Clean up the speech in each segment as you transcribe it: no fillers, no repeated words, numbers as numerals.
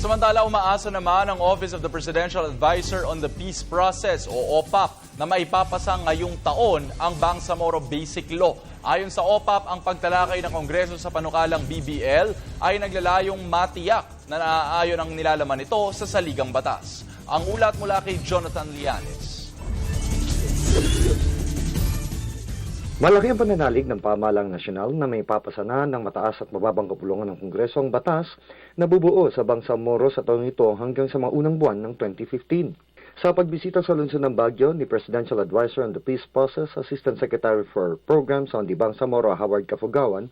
Samantala, umaasa naman ang Office of the Presidential Advisor on the Peace Process o OPAP na maipapasa ngayong taon ang Bangsamoro Basic Law. Ayon sa OPAP, ang pagtalakay ng Kongreso sa panukalang BBL ay naglalayong matiyak na naaayon ang nilalaman nito sa saligang batas. Ang ulat mula kay Jonathan Lianes. Malaki ang pananalig ng pamahalang nasyonal na may papasana ng mataas at mababang kapulungan ng Kongreso ang batas na bubuo sa Bangsamoro sa taong ito hanggang sa mga unang buwan ng 2015. Sa pagbisita sa lungsod ng Baguio ni Presidential Advisor on the Peace Process, Assistant Secretary for Programs on the Bangsamoro, Howard Cafugawan,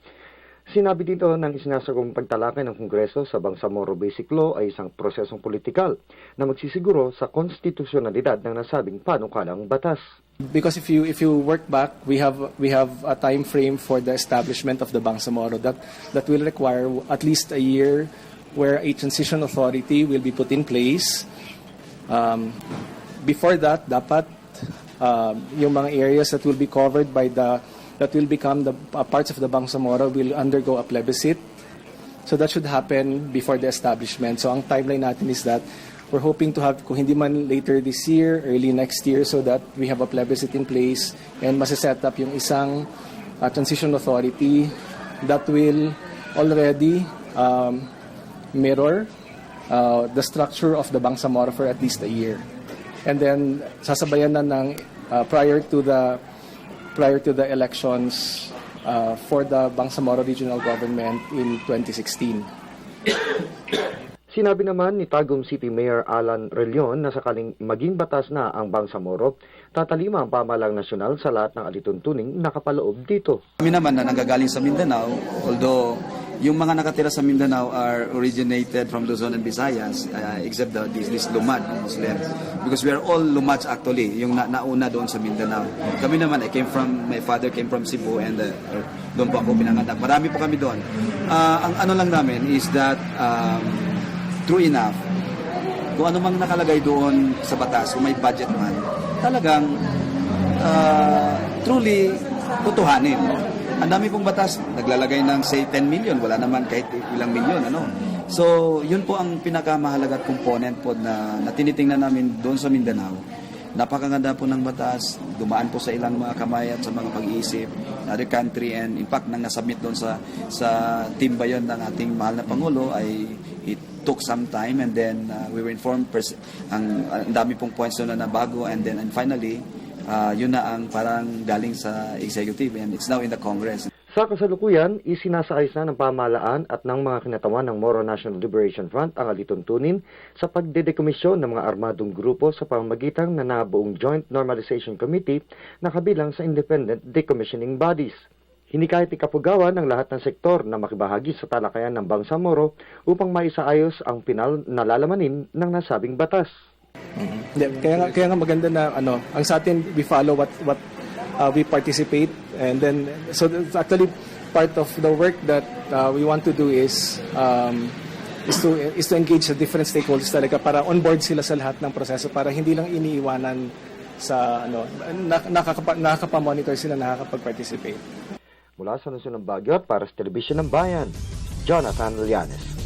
sinabi dito ng isinasagawang pagtalakay ng Kongreso sa Bangsamoro Basic Law ay isang prosesong politikal na magsisiguro sa konstitusyonalidad ng nasabing panukalang batas. Because if you work back, we have a time frame for the establishment of the Bangsamoro that will require at least a year where a transition authority will be put in place. Before that, dapat yung mga areas that will be covered by that will become the parts of the Bangsamoro will undergo a plebiscite. So that should happen before the establishment. So ang timeline natin is that we're hoping to have, kung hindi man later this year, early next year, so that we have a plebiscite in place and masiset up yung isang transition authority that will already mirror the structure of the Bangsamoro for at least a year. And then sasabayan na ng prior to the elections for the Bangsamoro Regional Government in 2016. Sinabi naman ni Tagum City Mayor Alan Relion na sakaling maging batas na ang Bangsamoro, tatalima ang pamahalang nasyonal sa lahat ng alituntuning nakapaloob dito. Kami naman na nanggagaling sa Mindanao, although yung mga nakatira sa Mindanao are originated from Luzon and Visayas, except this Lumad Muslims. Because we are all Lumads actually, yung nauna doon sa Mindanao. Kami naman, my father came from Cebu and doon po ako pinanganak. Marami po kami doon. Ang ano lang namin is that true enough, kung ano mang nakalagay doon sa batas, kung may budget man, talagang truly tutuhanin. Ang dami pong batas, naglalagay ng say 10 million, wala naman kahit ilang milyon. So, yun po ang pinakamahalaga at component po na tinitingnan namin doon sa Mindanao. Napakaganda po ng batas, dumaan po sa ilang mga kamay at sa mga pag-iisip, other country, and in fact, nang nasubmit doon sa team ba yun ng ating mahal na Pangulo, ay it took some time and then we were informed ang dami pong points doon na bago and finally, yun na ang parang galing sa executive and it's now in the Congress. Sa kasalukuyan, isinasaayos na ng pamahalaan at ng mga kinatawan ng Moro National Liberation Front ang alituntunin sa pagdedekomisyon ng mga armadong grupo sa pamamagitan ng nabuong Joint Normalization Committee na kabilang sa independent decommissioning bodies. Hinikayat ni Cafugawan ng lahat ng sektor na makibahagi sa talakayan ng Bangsamoro upang maisaayos ang pinal na lalamanin ng nasabing batas. Kaya nga maganda na ang sa atin we follow what we participate, and then so actually part of the work that we want to do is to engage the different stakeholders talaga para on board sila sa lahat ng proseso para hindi lang iniiwanan sa nakakapamonitor sila, nakakapag-participate. Mula sa lungsod ng Baguio at para sa Telebisyon ng Bayan, Jonathan Lianes.